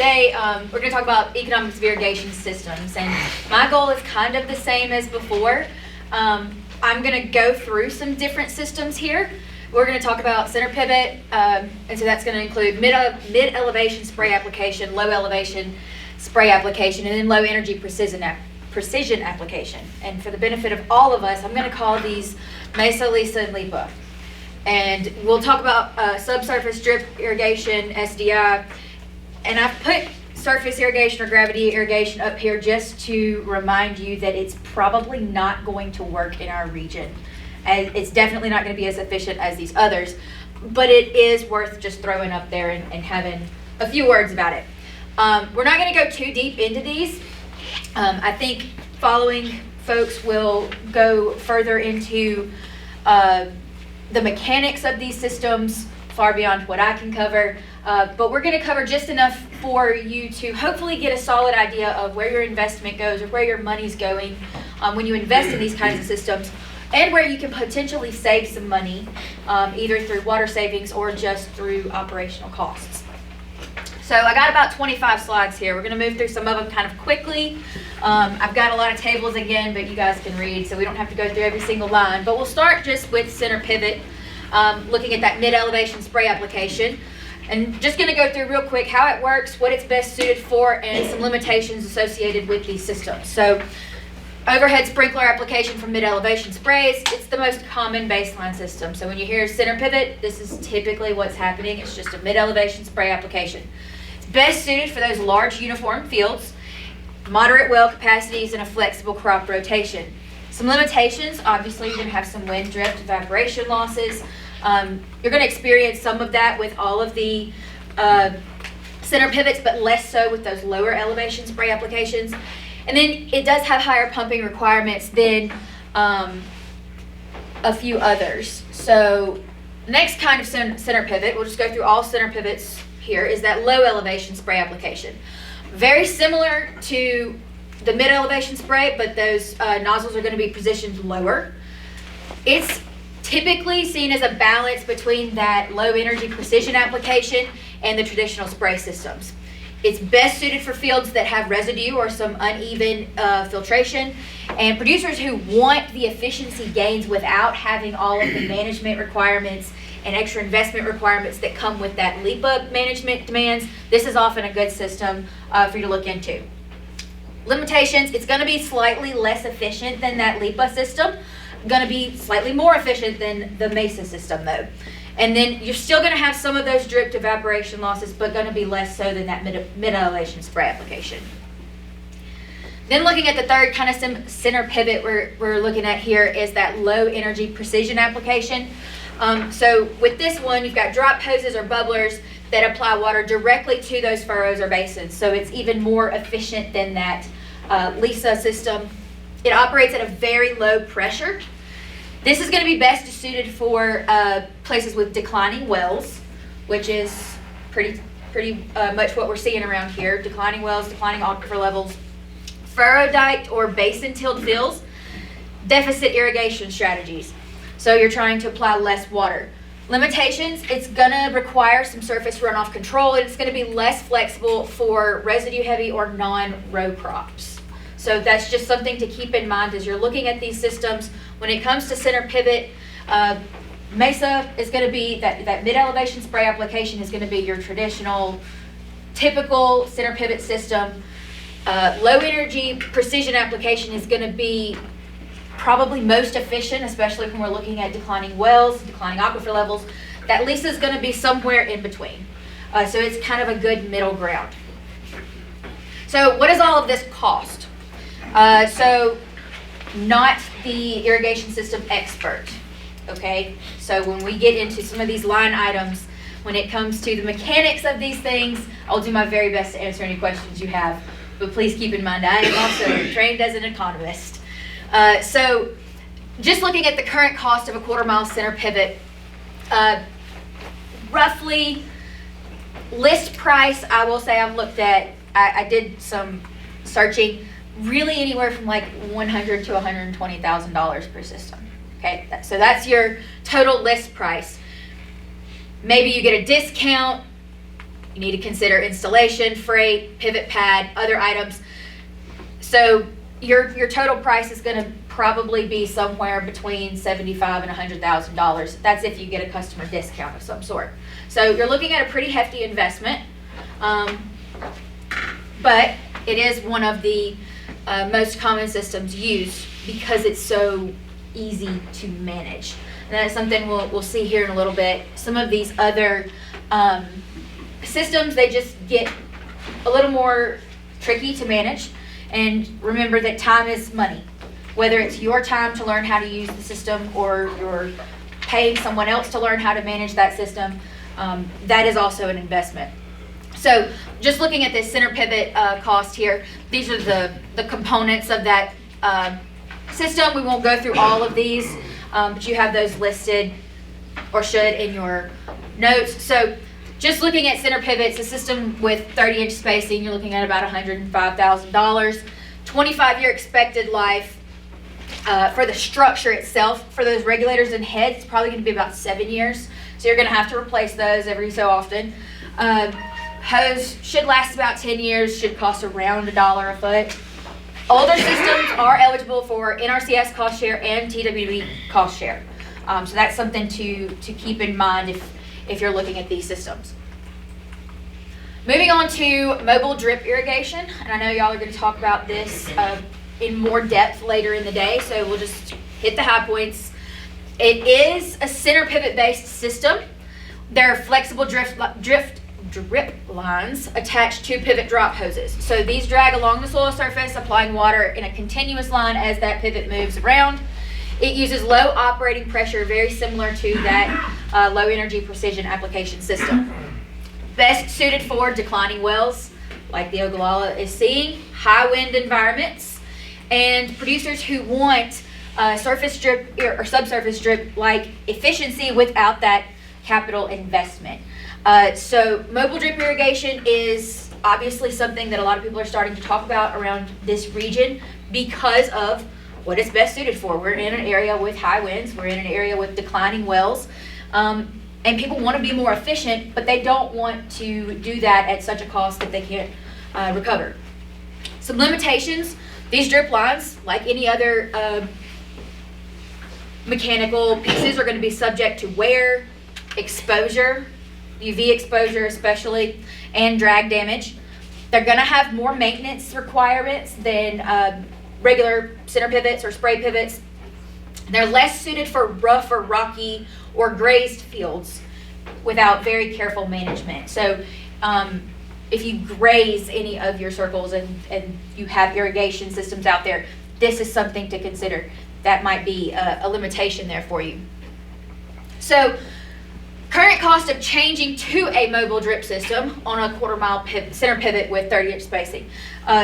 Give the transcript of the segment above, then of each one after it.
today we're going to talk about economics of irrigation systems, and my goal is kind of the same as before. I'm going to go through some different systems here. We're going to talk about center pivot, and so that's going to include mid-elevation spray application, low elevation spray application, and then low energy precision application. And for the benefit of all of us, I'm going to call these Mesa, Lisa, and Lipa. And we'll talk about subsurface drip irrigation, SDI, and I've put surface irrigation or gravity irrigation up here just to remind you that it's probably not going to work in our region. And it's definitely not going to be as efficient as these others, but it is worth just throwing up there and having a few words about it. We're not going to go too deep into these. I think following folks will go further into the mechanics of these systems far beyond what I can cover, but we're going to cover just enough for you to hopefully get a solid idea of where your investment goes or where your money's going when you invest in these kinds of systems, and where you can potentially save some money, either through water savings or just through operational costs. So I got about 25 slides here. We're going to move through some of them kind of quickly. I've got a lot of tables again, but you guys can read, so we don't have to go through every single line. But we'll start just with center pivot, looking at that mid-elevation spray application. And just going to go through real quick how it works, what it's best suited for, and some limitations associated with these systems. So overhead sprinkler application for mid-elevation sprays, it's the most common baseline system. So when you hear center pivot, this is typically what's happening. It's just a mid-elevation spray application. It's best suited for those large uniform fields, moderate well capacities, and a flexible crop rotation. Some limitations, obviously you're going to have some wind drift, evaporation losses. You're going to experience some of that with all of the center pivots, but less so with those lower elevation spray applications. And then it does have higher pumping requirements than a few others. So next kind of center pivot, we'll just go through all center pivots here, is that low elevation spray application. Very similar to the mid elevation spray, but those nozzles are going to be positioned lower. It's typically seen as a balance between that low energy precision application and the traditional spray systems. It's best suited for fields that have residue or some uneven filtration, and producers who want the efficiency gains without having all of the management requirements and extra investment requirements that come with that LIPA management demands. This is often a good system for you to look into. Limitations, it's going to be slightly less efficient than that LIPA system, going to be slightly more efficient than the Mesa system though. And then you're still going to have some of those dripped evaporation losses, but going to be less so than that mid-elevation spray application. Then looking at the third kind of center pivot we're looking at here is that low energy precision application. So with this one, you've got drop hoses or bubblers that apply water directly to those furrows or basins. So it's even more efficient than that Lisa system. It operates at a very low pressure. This is going to be best suited for places with declining wells, which is pretty much what we're seeing around here. Declining wells, declining aquifer levels, furrow diked or basin tilled fields, deficit irrigation strategies. So you're trying to apply less water. Limitations, it's going to require some surface runoff control, and it's going to be less flexible for residue heavy or non-row crops. So that's just something to keep in mind as you're looking at these systems. When it comes to center pivot, Mesa is going to be, that mid-elevation spray application is going to be your traditional, typical center pivot system. Low energy precision application is going to be probably most efficient, especially when we're looking at declining wells, declining aquifer levels. That Lisa is going to be somewhere in between. So it's kind of a good middle ground. So what does all of this cost? So not the irrigation system expert, okay? So when we get into some of these line items, when it comes to the mechanics of these things, I'll do my very best to answer any questions you have. But please keep in mind, I am also trained as an economist. So just looking at the current cost of a quarter-mile center pivot, roughly list price, I will say I've looked at, I did some searching, really anywhere from like $100,000 to $120,000 per system. Okay, so that's your total list price. Maybe you get a discount You need to consider installation, freight, pivot pad, other items. So your total price is going to probably be somewhere between $75,000 and $100,000. That's if you get a customer discount of some sort. So you're looking at a pretty hefty investment, but it is one of the most common systems used because it's so easy to manage. And that's something we'll see here in a little bit. Some of these other systems, they just get a little more tricky to manage. And remember that time is money. Whether it's your time to learn how to use the system or you're paying someone else to learn how to manage that system, that is also an investment. So just looking at this center pivot cost here, these are the components of that system. We won't go through all of these, but you have those listed, or should, in your notes. So just looking at center pivots, a system with 30-inch spacing, you're looking at about $105,000. 25-year expected life for the structure itself. For those regulators and heads, it's probably going to be about 7 years. So you're going to have to replace those every so often. Hose should last about 10 years, should cost around $1 a foot. Older systems are eligible for NRCS cost share and TWB cost share. So that's something to keep in mind if you're looking at these systems. Moving on to mobile drip irrigation, and I know y'all are going to talk about this in more depth later in the day, so we'll just hit the high points. It is a center pivot based system. There are flexible drip lines attached to pivot drop hoses. So these drag along the soil surface, applying water in a continuous line as that pivot moves around. It uses low operating pressure, very similar to that low energy precision application system. Best suited for declining wells, like the Ogallala is seeing, high wind environments, and producers who want surface drip or subsurface drip like efficiency without that capital investment. So mobile drip irrigation is obviously something that a lot of people are starting to talk about around this region because of what it's best suited for. We're in an area with high winds, we're in an area with declining wells, and people want to be more efficient, but they don't want to do that at such a cost that they can't recover. Some limitations: these drip lines, like any other mechanical pieces, are going to be subject to wear, exposure, UV exposure especially, and drag damage. They're going to have more maintenance requirements than regular center pivots or spray pivots. They're less suited for rough or rocky or grazed fields without very careful management. So if you graze any of your circles and you have irrigation systems out there, this is something to consider. That might be a limitation there for you. So current cost of changing to a mobile drip system on a quarter-mile center pivot with 30-inch spacing.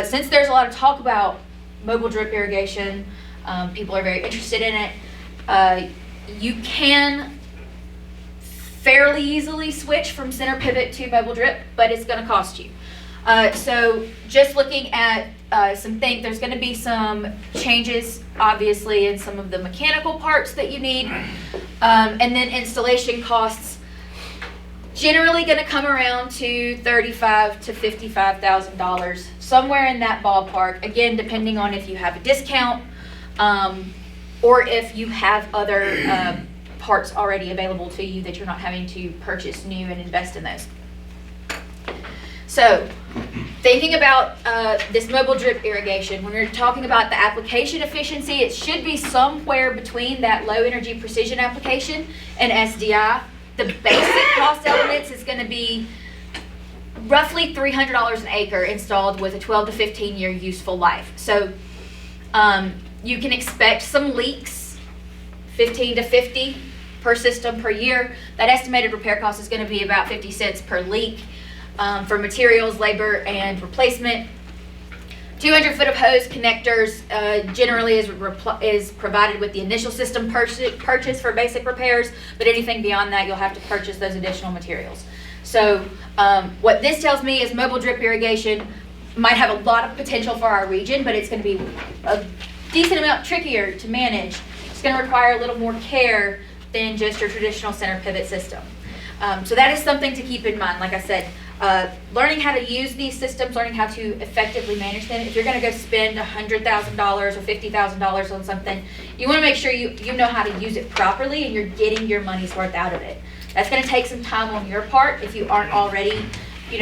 Since there's a lot of talk about mobile drip irrigation, people are very interested in it, you can fairly easily switch from center pivot to mobile drip, but it's going to cost you. So just looking at some things, there's going to be some changes, obviously, in some of the mechanical parts that you need, and then installation costs generally going to come around to $35,000 to $55,000, somewhere in that ballpark. Again, depending on if you have a discount or if you have other parts already available to you that you're not having to purchase new and invest in those. So, thinking about this mobile drip irrigation, when we're talking about the application efficiency, it should be somewhere between that low energy precision application and SDI. The basic cost elements is going to be roughly $300 an acre installed with a 12 to 15 year useful life. So you can expect some leaks, 15 to 50 per system per year. That estimated repair cost is going to be about 50 cents per leak for materials, labor, and replacement. 200 foot of hose connectors generally is provided with the initial system purchase for basic repairs, but anything beyond that, you'll have to purchase those additional materials. So what this tells me is mobile drip irrigation might have a lot of potential for our region, but it's going to be a decent amount trickier to manage. It's going to require a little more care than just your traditional center pivot system. So that is something to keep in mind. Like I said, learning how to use these systems, learning how to effectively manage them. If you're going to go spend $100,000 or $50,000 on something, you want to make sure you know how to use it properly and you're getting your money's worth out of it. That's going to take some time on your part if you aren't already,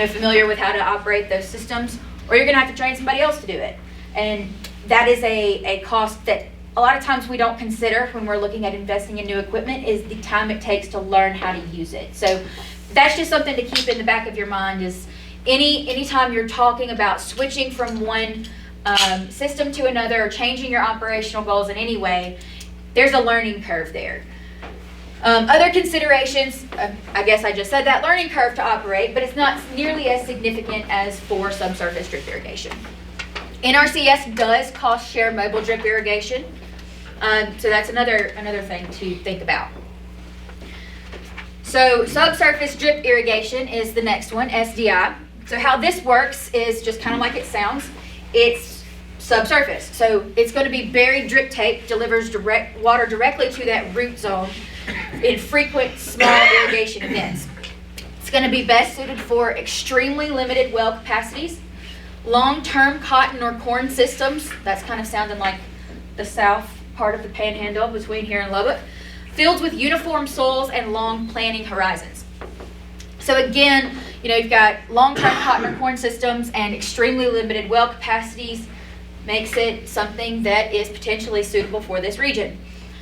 familiar with how to operate those systems, or you're going to have to train somebody else to do it. And that is a cost that a lot of times we don't consider when we're looking at investing in new equipment, is the time it takes to learn how to use it. So that's just something to keep in the back of your mind, is anytime you're talking about switching from one system to another or changing your operational goals in any way, there's a learning curve there. Other considerations, I guess I just said that, learning curve to operate, but it's not nearly as significant as for subsurface drip irrigation. NRCS does cost share mobile drip irrigation, so that's another thing to think about. So subsurface drip irrigation is the next one, SDI. So how this works is just kind of like it sounds. It's subsurface, so it's going to be buried drip tape, delivers water directly to that root zone in frequent small irrigation events. It's going to be best suited for extremely limited well capacities, long-term cotton or corn systems, that's kind of sounding like the south part of the panhandle between here and Lubbock, fields with uniform soils and long planting horizons. So again, you've got long-term cotton or corn systems and extremely limited well capacities, makes it something that is potentially suitable for this region.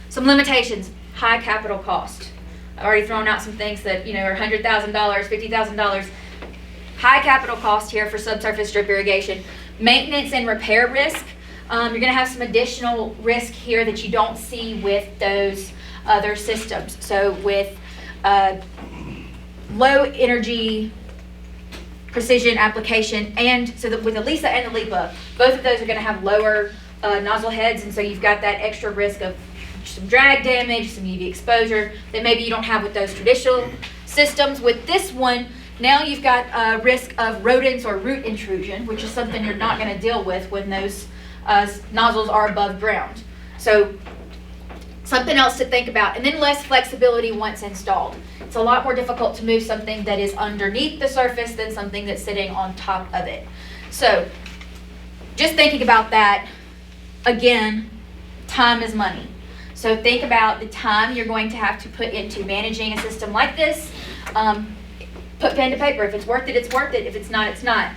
Some limitations: high capital cost. I've already thrown out some things that are $100,000, $50,000. High capital cost here for subsurface drip irrigation. Maintenance and repair risk. You're going to have some additional risk here that you don't see with those other systems. So with low energy precision application, and so that with the LISA and the LIPA, both of those are going to have lower nozzle heads, and so you've got that extra risk of some drag damage, some UV exposure that maybe you don't have with those traditional systems. With this one, now you've got a risk of rodents or root intrusion, which is something you're not going to deal with when those nozzles are above ground. So something else to think about. And then less flexibility once installed. It's a lot more difficult to move something that is underneath the surface than something that's sitting on top of it. So just thinking about that, again, time is money. So think about the time you're going to have to put into managing a system like this. Put pen to paper. If it's worth it, it's worth it. If it's not, it's not.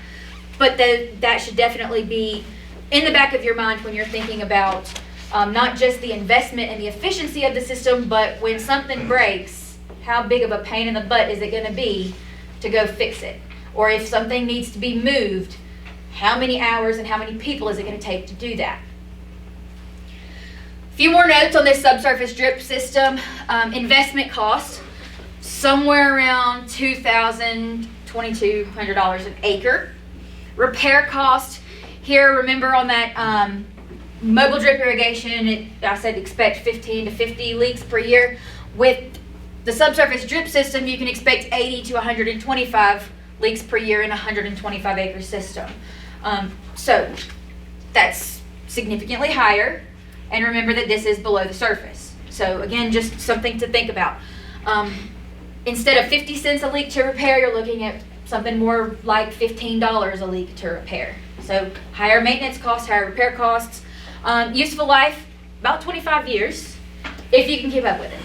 But that should definitely be in the back of your mind when you're thinking about not just the investment and the efficiency of the system, but when something breaks, how big of a pain in the butt is it going to be to go fix it? Or if something needs to be moved, how many hours and how many people is it going to take to do that? A few more notes on this subsurface drip system. Investment cost, somewhere around $2,000, $2,200 an acre. Repair cost, here remember on that mobile drip irrigation, I said expect 15 to 50 leaks per year. With the subsurface drip system, you can expect 80 to 125 leaks per year in a 125 acre system. So that's significantly higher. And remember that this is below the surface. So again, just something to think about. Instead of 50 cents a leak to repair, you're looking at something more like $15 a leak to repair. So higher maintenance costs, higher repair costs. Useful life, about 25 years, if you can keep up with it.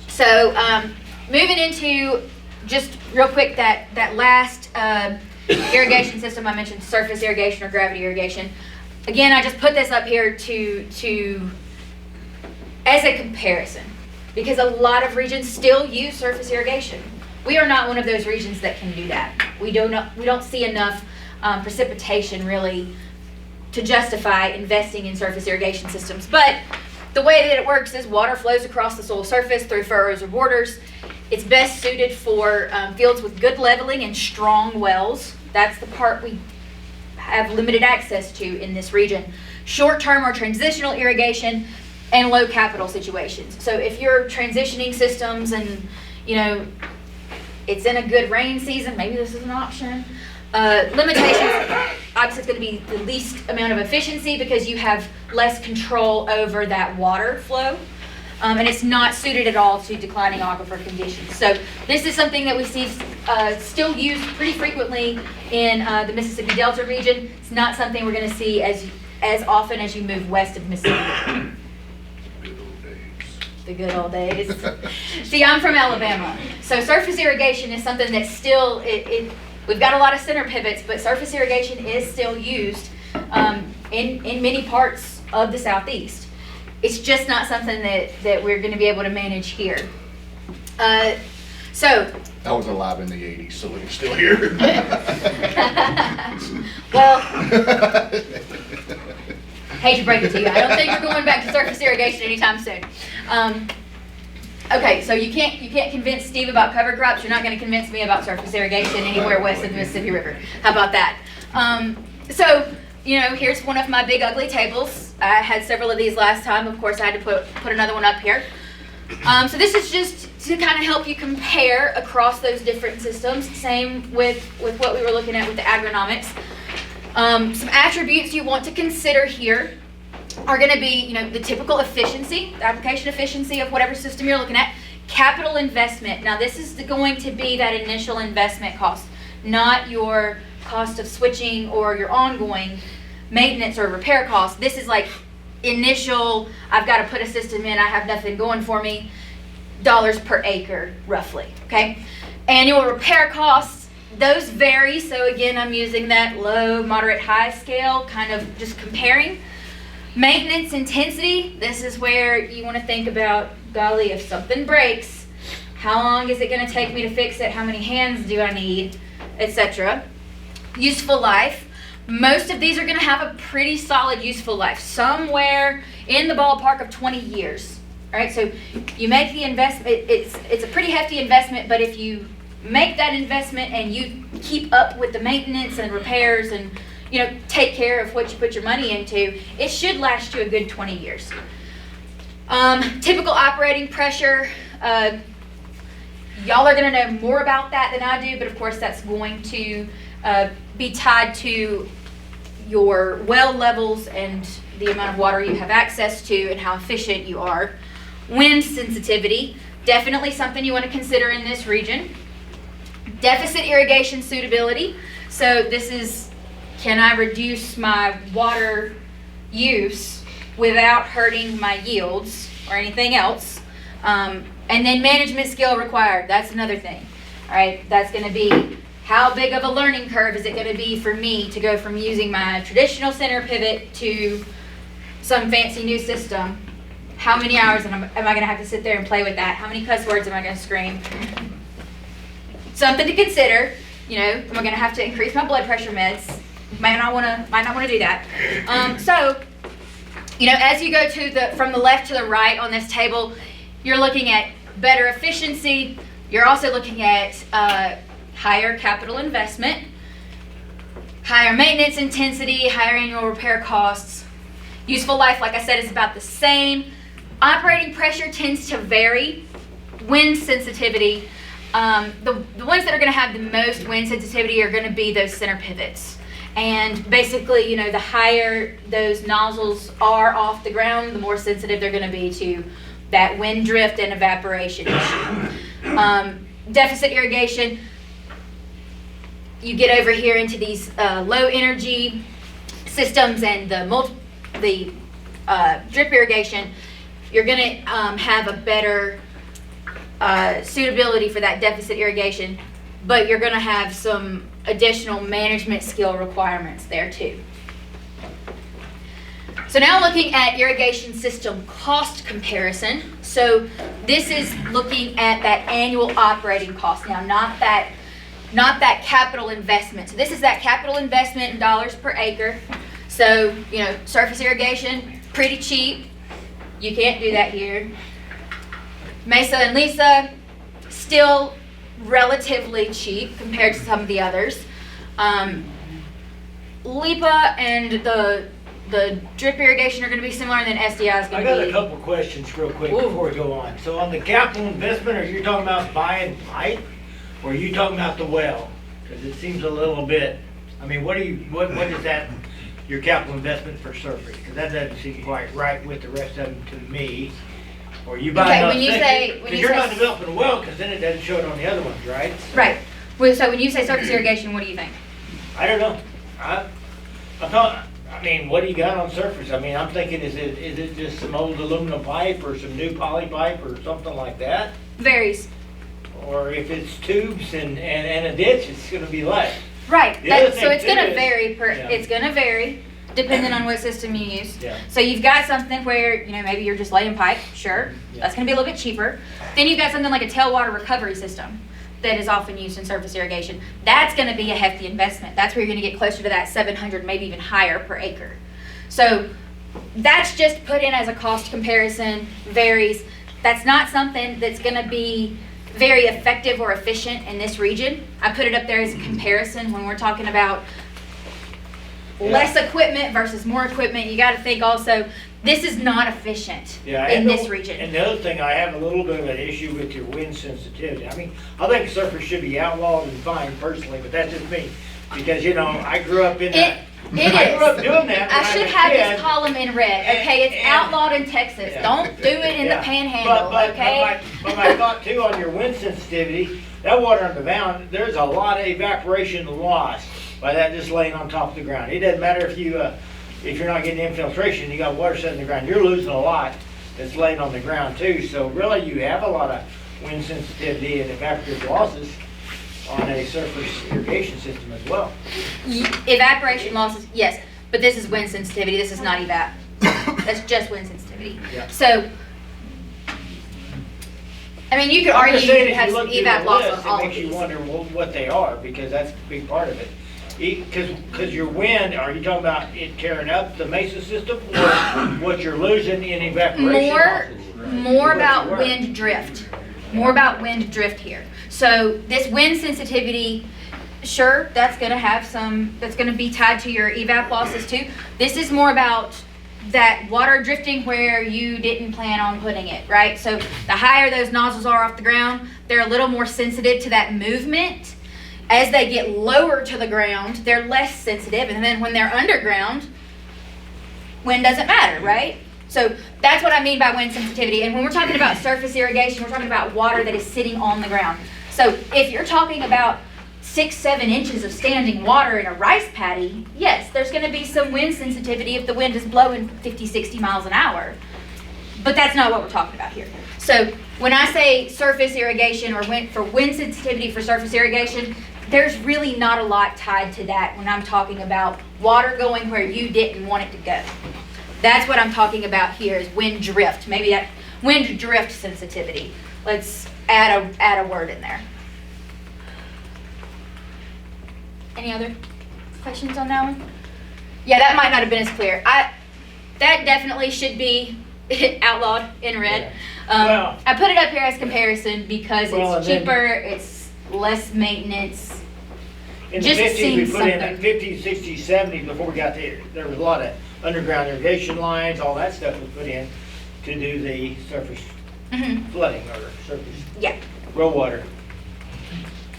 So moving into, just real quick, that last irrigation system I mentioned, surface irrigation or gravity irrigation. Again, I just put this up here to as a comparison, because a lot of regions still use surface irrigation. We are not one of those regions that can do that. We don't see enough precipitation really to justify investing in surface irrigation systems. But the way that it works is water flows across the soil surface through furrows or borders. It's best suited for fields with good leveling and strong wells. That's the part we have limited access to in this region. Short-term or transitional irrigation and low capital situations. So if you're transitioning systems and it's in a good rain season, maybe this is an option. Limitations, obviously it's going to be the least amount of efficiency because you have less control over that water flow. and it's not suited at all to declining aquifer conditions. So this is something that we see still used pretty frequently in the Mississippi Delta region. It's not something we're going to see as often as you move west of Mississippi. The good old days. See, I'm from Alabama, so surface irrigation is something that's still, we've got a lot of center pivots, but surface irrigation is still used in many parts of the Southeast. It's just not something that we're going to be able to manage here. So I was alive in the 80s, so it's still here. Well, hate to break it to you, I don't think you're going back to surface irrigation anytime soon. Okay, so you can't convince Steve about cover crops. You're not going to convince me about surface irrigation anywhere west of the Mississippi River. How about that? So, here's one of my big ugly tables. I had several of these last time. Of course, I had to put another one up here. So this is just to kind of help you compare across those different systems. Same with what we were looking at with the agronomics. Some attributes you want to consider here are going to be, the typical efficiency, the application efficiency of whatever system you're looking at. Capital investment. Now, this is going to be that initial investment cost, not your cost of switching or your ongoing maintenance or repair costs. This is like initial, I've got to put a system in, I have nothing going for me, dollars per acre, roughly, okay? Annual repair costs, those vary. So again, I'm using that low, moderate, high scale, kind of just comparing. Maintenance intensity, this is where you want to think about, golly, if something breaks, how long is it going to take me to fix it? How many hands do I need? Etc. Useful life. Most of these are going to have a pretty solid useful life, somewhere in the ballpark of 20 years. All right, so you make the investment, it's a pretty hefty investment, but if you make that investment and you keep up with the maintenance and repairs and take care of what you put your money into, it should last you a good 20 years. Typical operating pressure, y'all are going to know more about that than I do, but of course that's going to be tied to your well levels and the amount of water you have access to and how efficient you are. Wind sensitivity, definitely something you want to consider in this region. Deficit irrigation suitability, so this is, can I reduce my water use without hurting my yields or anything else? And then management skill required, that's another thing. All right, that's going to be, how big of a learning curve is it going to be for me to go from using my traditional center pivot to some fancy new system? How many hours am I going to have to sit there and play with that? How many cuss words am I going to scream? Something to consider. Am I going to have to increase my blood pressure meds? Might not want to do that. So, as you go from the left to the right on this table, you're looking at better efficiency. You're also looking at higher capital investment, higher maintenance intensity, higher annual repair costs. Useful life, like I said, is about the same. Operating pressure tends to vary. Wind sensitivity, the ones that are going to have the most wind sensitivity are going to be those center pivots. And basically, the higher those nozzles are off the ground, the more sensitive they're going to be to that wind drift and evaporation issue. Deficit irrigation, you get over here into these low energy systems and the drip irrigation, you're going to have a better suitability for that deficit irrigation, but you're going to have some additional management skill requirements there too. So now looking at irrigation system cost comparison. So this is looking at that annual operating cost. Now, not that capital investment. So this is that capital investment in dollars per acre. So, surface irrigation, pretty cheap. You can't do that here. Mesa and Lisa, still relatively cheap compared to some of the others. LIPA and the drip irrigation are going to be similar, and then SDI is going to be... I got a couple questions real quick before we go on. So on the capital investment, are you talking about buying pipe, or are you talking about the well? Because it seems a little bit, what is that, your capital investment for surface? Because that doesn't seem quite right with the rest of them to me. Or you buy Okay, enough when you sink- say- when 'cause you you're say- not developing a well, because then it doesn't show it on the other ones, right? Right. Well, so when you say surface irrigation, what do you think? I don't know. I mean, what do you got on surface? I mean, I'm thinking, is it just some old aluminum pipe or some new poly pipe or something like that? Varies. Or if it's tubes and a ditch, it's gonna be less. Right, The other so thing it's gonna too is- vary Yeah. it's gonna vary depending on what system you use. Yeah. So you've got something where, maybe you're just laying pipe, sure, Yeah. that's gonna be a little bit cheaper. Then you've got something like a tailwater recovery system that is often used in surface irrigation. That's gonna be a hefty investment. That's where you're gonna get closer to that 700, maybe even higher per acre. So that's just put in as a cost comparison, varies. That's not something that's gonna be very effective or efficient in this region. I put it up there as a comparison when we're talking about less equipment versus more equipment. You gotta think also, this is not efficient Yeah, in and this the- region. And the other thing, I have a little bit of an issue with your wind sensitivity. I mean, I think surface should be outlawed and fined personally, but that's just me. Because, I grew up in that. It I grew up is. doing that when I was should a have kid. this column in red, okay? It's And- outlawed in Texas. Yeah. Don't do it in the Yeah. panhandle, okay? But my thought too on your wind sensitivity, that water on the mound, there's a lot of evaporation loss by that just laying on top of the ground. It doesn't matter if you're not getting infiltration, you got water sitting in the ground, you're losing a lot that's laying on the ground too. So really you have a lot of wind sensitivity and evaporative losses on a surface irrigation system as well. Evaporation losses, yes, but this is wind sensitivity, this is not evap. That's just wind sensitivity. Yeah. So, you could I'm argue just you saying, could if have you some look through evap the loss list, on all it of makes you these. wonder what they are, because that's a big part of it. Because your wind, are you talking about it tearing up the mesa system, or what you're losing in evaporation losses? More What about you were. wind drift. More about wind drift here. So this wind sensitivity, sure, that's gonna be tied to your evap losses too. This is more about that water drifting where you didn't plan on putting it, right? So the higher those nozzles are off the ground, they're a little more sensitive to that movement. As they get lower to the ground, they're less sensitive, and then when they're underground, wind doesn't matter, right? So that's what I mean by wind sensitivity. And when we're talking about surface irrigation, we're talking about water that is sitting on the ground. So if you're talking about 6-7 inches of standing water in a rice paddy, yes, there's going to be some wind sensitivity if the wind is blowing 50-60 miles an hour. But that's not what we're talking about here. So when I say surface irrigation or wind sensitivity for surface irrigation, there's really not a lot tied to that when I'm talking about water going where you didn't want it to go. That's what I'm talking about here is wind drift. Maybe that wind drift sensitivity. Let's add a word in there. Any other questions on that one? Yeah, that might not have been as clear. That definitely should be outlawed in red. Well- I put it up here as comparison because Well, it's and then- cheaper, it's less maintenance. In the Just 50s, we seeing put in something. 50s, 60s, 70s, before we got there was a lot of underground irrigation lines, all that stuff was put in to do the surface Mhm. flooding or surface Yeah. grow water.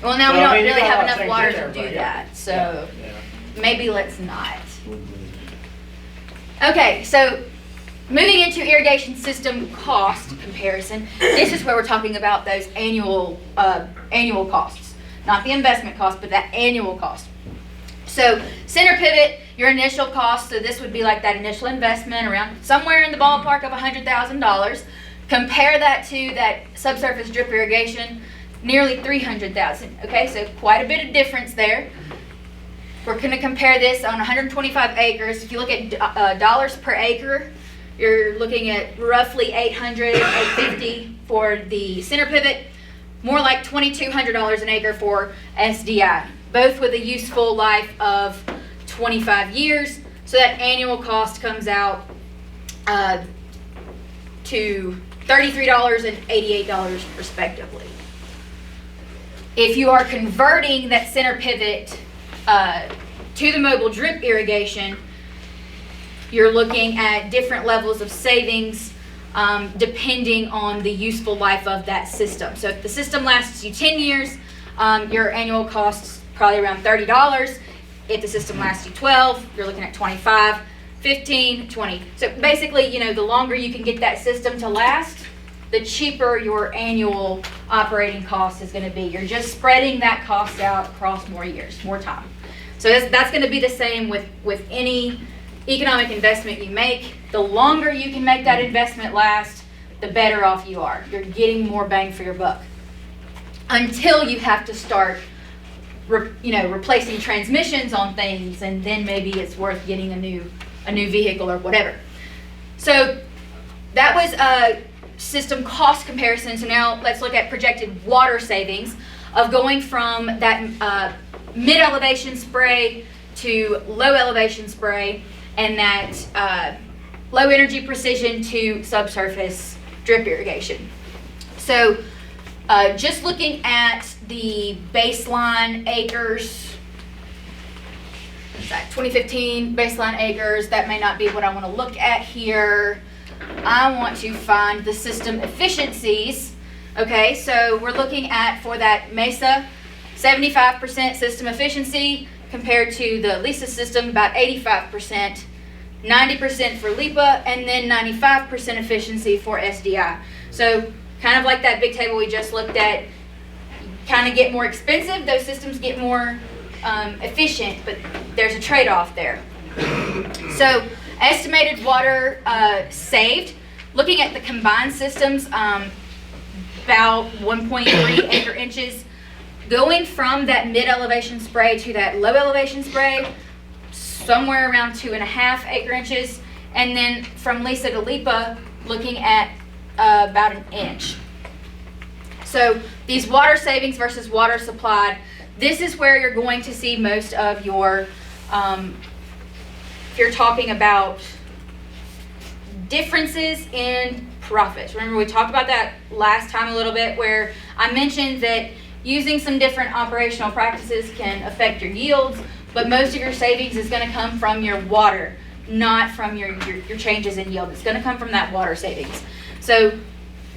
Well, now So, we I don't mean, you really got a have lot of enough things water in there, to do but yeah. that, so Yeah. maybe let's not. Okay, so moving into irrigation system cost comparison, this is where we're talking about those annual costs, not the investment cost, but that annual cost. So center pivot, your initial cost, so this would be like that initial investment around somewhere in the ballpark of $100,000. Compare that to that subsurface drip irrigation, nearly $300,000. Okay, so quite a bit of difference there. We're going to compare this on 125 acres. If you look at dollars per acre, you're looking at roughly $800, $850 for the center pivot, more like $2,200 an acre for SDI, both with a useful life of 25 years. So that annual cost comes out to $33 and $88 respectively. If you are converting that center pivot to the mobile drip irrigation, you're looking at different levels of savings depending on the useful life of that system. So if the system lasts you 10 years, your annual cost's probably around $30. If the system lasts you 12, you're looking at 25, 15, 20. So basically, the longer you can get that system to last, the cheaper your annual operating cost is going to be. You're just spreading that cost out across more years, more time. So that's going to be the same with any economic investment you make. The longer you can make that investment last, the better off you are. You're getting more bang for your buck. Until you have to start replacing transmissions on things, and then maybe it's worth getting a new vehicle or whatever. So that was a system cost comparison. So now let's look at projected water savings of going from that mid-elevation spray to low elevation spray, and that low energy precision to subsurface drip irrigation. So just looking at the baseline acres, what's that, 2015 baseline acres, that may not be what I want to look at here. I want to find the system efficiencies. Okay, so we're looking at, for that Mesa, 75% system efficiency compared to the Lisa system, about 85%, 90% for LIPA, and then 95% efficiency for SDI. So kind of like that big table we just looked at, kind of get more expensive, those systems get more efficient, but there's a trade-off there. So estimated water saved, looking at the combined systems, about 1.3 acre inches. Going from that mid-elevation spray to that low-elevation spray, somewhere around 2.5 acre inches. And then from Lisa to LIPA, looking at about 1 inch. So these water savings versus water supplied, this is where you're going to see most of your, if you're talking about differences in profits. Remember, we talked about that last time a little bit, where I mentioned that using some different operational practices can affect your yields, but most of your savings is going to come from your water, not from your changes in yield. It's going to come from that water savings. So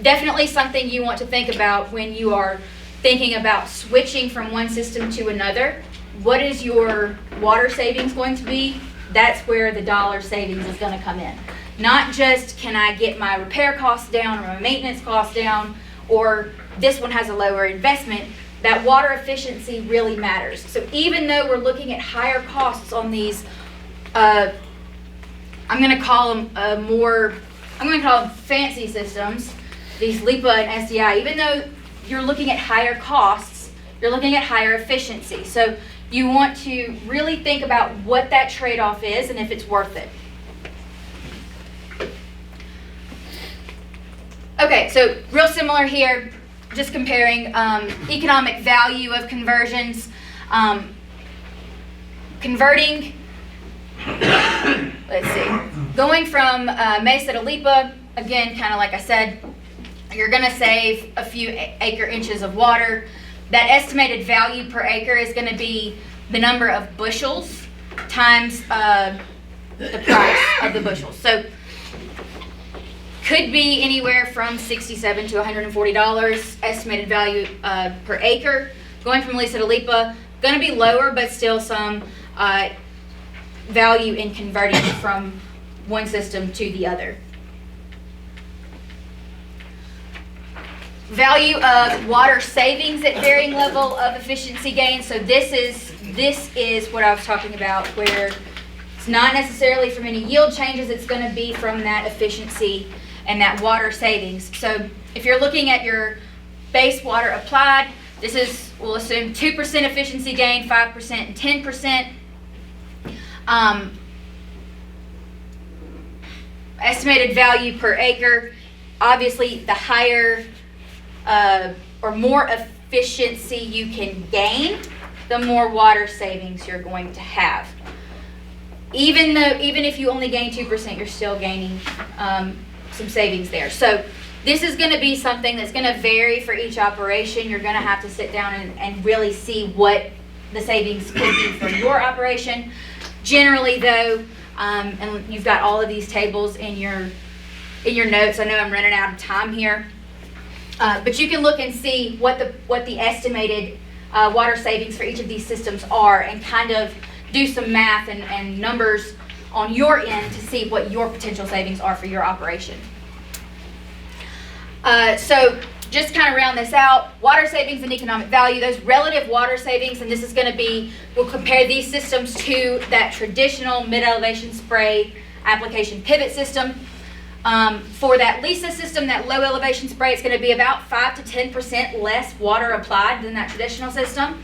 definitely something you want to think about when you are thinking about switching from one system to another. What is your water savings going to be? That's where the dollar savings is going to come in. Not just, can I get my repair costs down or my maintenance costs down, or this one has a lower investment. That water efficiency really matters. So even though we're looking at higher costs on these, I'm going to call them fancy systems, these LIPA and SDI. Even though you're looking at higher costs, you're looking at higher efficiency. So you want to really think about what that trade-off is and if it's worth it. Okay, so real similar here, just comparing economic value of conversions. Converting, let's see, going from Mesa to LIPA, again, kind of like I said, you're going to save a few acre inches of water. That estimated value per acre is going to be the number of bushels times the price of the bushels. So could be anywhere from $67 to $140 estimated value per acre. Going from Lisa to LIPA, going to be lower, but still some value in converting from one system to the other. Value of water savings at varying level of efficiency gain. So this is what I was talking about, where it's not necessarily from any yield changes, it's going to be from that efficiency and that water savings. So if you're looking at your base water applied, this is, we'll assume 2% efficiency gain, 5%, and 10%. Estimated value per acre, obviously the higher or more efficiency you can gain, the more water savings you're going to have. Even if you only gain 2%, you're still gaining some savings there. So this is going to be something that's going to vary for each operation. You're going to have to sit down and really see what the savings could be for your operation. Generally though, and you've got all of these tables in your notes. I know I'm running out of time here. But you can look and see what the estimated water savings for each of these systems are, and kind of do some math and numbers on your end to see what your potential savings are for your operation. So just kind of round this out, water savings and economic value, those relative water savings, and this is going to be, we'll compare these systems to that traditional mid-elevation spray application pivot system. For that LISA system, that low elevation spray, it's going to be about 5 to 10% less water applied than that traditional system.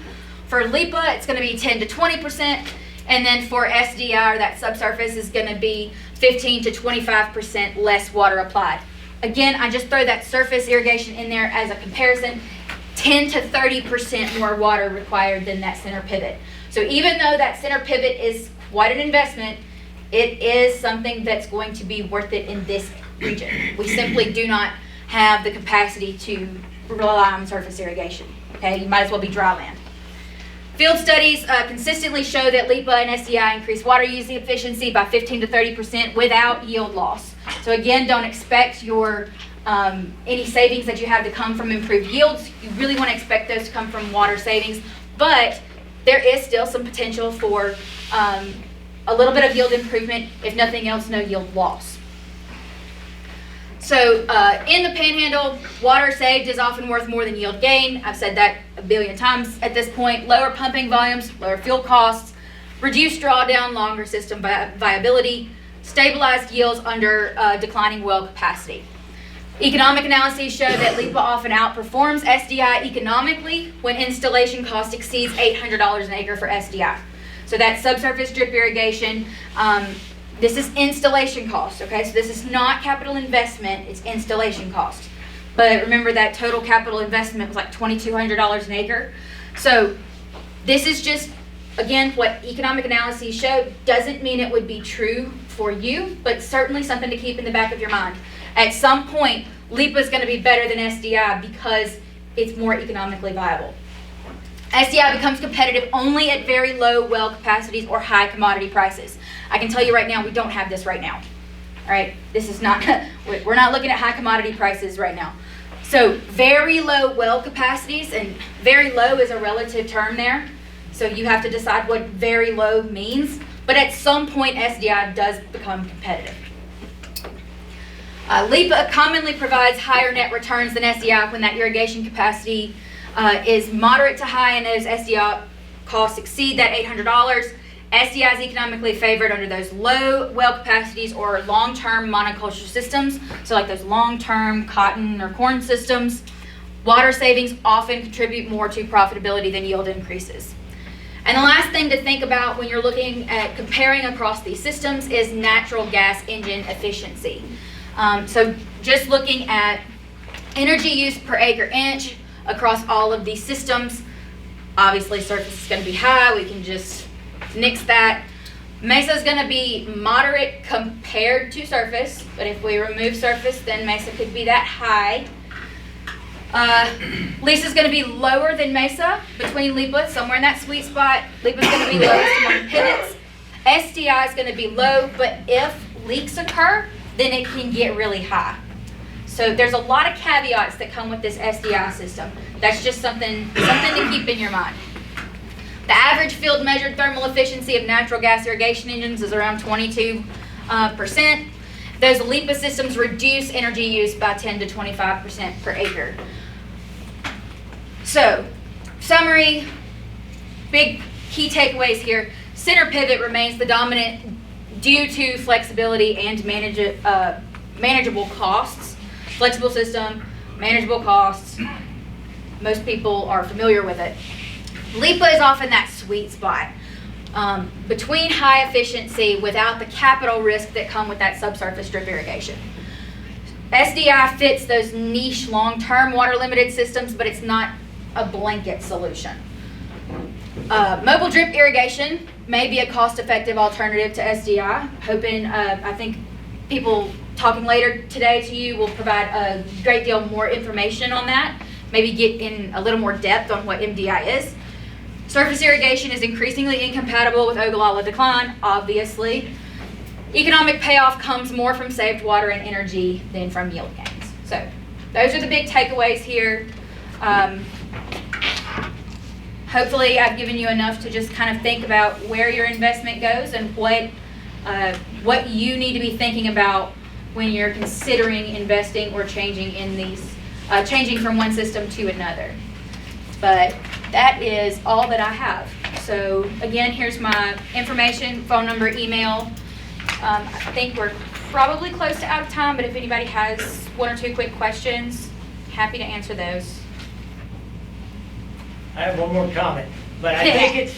For LIPA, it's going to be 10 to 20%. And then for SDI, or that subsurface, is going to be 15 to 25% less water applied. Again, I just throw that surface irrigation in there as a comparison. 10 to 30% more water required than that center pivot. So even though that center pivot is quite an investment, it is something that's going to be worth it in this region. We simply do not have the capacity to rely on surface irrigation. Okay, you might as well be dry land. Field studies consistently show that LIPA and SDI increase water using efficiency by 15 to 30% without yield loss. So again, don't expect your any savings that you have to come from improved yields. You really want to expect those to come from water savings, but there is still some potential for a little bit of yield improvement, if nothing else, no yield loss. So in the Panhandle, water saved is often worth more than yield gain. I've said that a billion times at this point. Lower pumping volumes, lower fuel costs, reduced drawdown, longer system viability, stabilized yields under declining well capacity. Economic analyses show that LIPA often outperforms SDI economically when installation cost exceeds $800 an acre for SDI. So that subsurface drip irrigation, this is installation cost, okay? So this is not capital investment, it's installation cost. But remember that total capital investment was like $2,200 an acre. So this is just, again, what economic analyses show. Doesn't mean it would be true for you, but certainly something to keep in the back of your mind. At some point, LIPA is going to be better than SDI because it's more economically viable. SDI becomes competitive only at very low well capacities or high commodity prices. I can tell you right now, we don't have this right now. All right, this is not, we're not looking at high commodity prices right now. So very low well capacities, and very low is a relative term there. So you have to decide what very low means. But at some point, SDI does become competitive. LIPA commonly provides higher net returns than SDI when that irrigation capacity is moderate to high and those SDI costs exceed that $800. SDI is economically favored under those low well capacities or long-term monoculture systems, so like those long-term cotton or corn systems. Water savings often contribute more to profitability than yield increases. And the last thing to think about when you're looking at comparing across these systems is natural gas engine efficiency. So just looking at energy use per acre inch across all of these systems, obviously surface is going to be high. We can just nix that. Mesa is going to be moderate compared to surface, but if we remove surface, then Mesa could be that high. LISA is going to be lower than Mesa between LIPA, somewhere in that sweet spot. LIPA is going to be lowest among pivots. SDI is going to be low, but if leaks occur, then it can get really high. So there's a lot of caveats that come with this SDI system. That's just something to keep in your mind. The average field measured thermal efficiency of natural gas irrigation engines is around 22%. Those LIPA systems reduce energy use by 10 to 25% per acre. So, summary, big key takeaways here. Center pivot remains the dominant due to flexibility and manageable costs. Flexible system, manageable costs. Most people are familiar with it. LIPA is often that sweet spot between high efficiency without the capital risk that come with that subsurface drip irrigation. SDI fits those niche long-term water limited systems, but it's not a blanket solution. Mobile drip irrigation may be a cost-effective alternative to SDI. I think people talking later today to you will provide a great deal more information on that. Maybe get in a little more depth on what MDI is. Surface irrigation is increasingly incompatible with Ogallala decline, obviously. Economic payoff comes more from saved water and energy than from yield gains. So those are the big takeaways here. Hopefully I've given you enough to just kind of think about where your investment goes and what you need to be thinking about when you're considering investing or changing in these, changing from one system to another. But that is all that I have. So again, here's my information, phone number, email. I think we're probably close to out of time, but if anybody has one or two quick questions, happy to answer those. I have one more comment, but I think it's,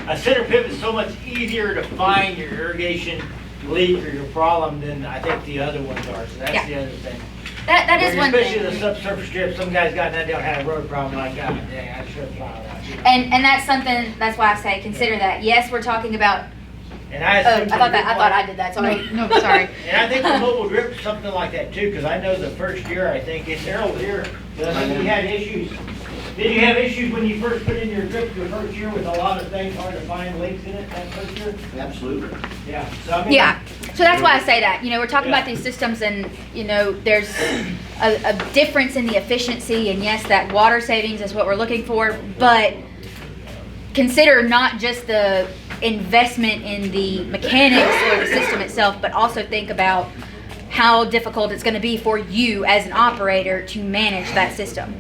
a center pivot is so much easier to find your irrigation leak or your problem than I think the other ones are, so that's Yeah. the other thing. That is one Especially thing. the subsurface strip, some guys got that, don't have a road problem like, God, dang, I should have thought of that. You know? And that's something, that's why I say consider that. Yes, we're talking about, And I oh, assume I thought I did that, sorry. No, sorry. And I think the mobile drip is something like that too, because I know the first year, I think, it's Errol was here, he had issues. Did you have issues when you first put in your drip the first year with a lot of things, hard to find leaks in it that first year? Absolutely. Yeah, so I mean. Yeah, so that's why I say that. You know, we're talking about these systems and, you know, there's a difference in the efficiency, and yes, that water savings is what we're looking for, but consider not just the investment in the mechanics or the system itself, but also think about how difficult it's going to be for you as an operator to manage that system.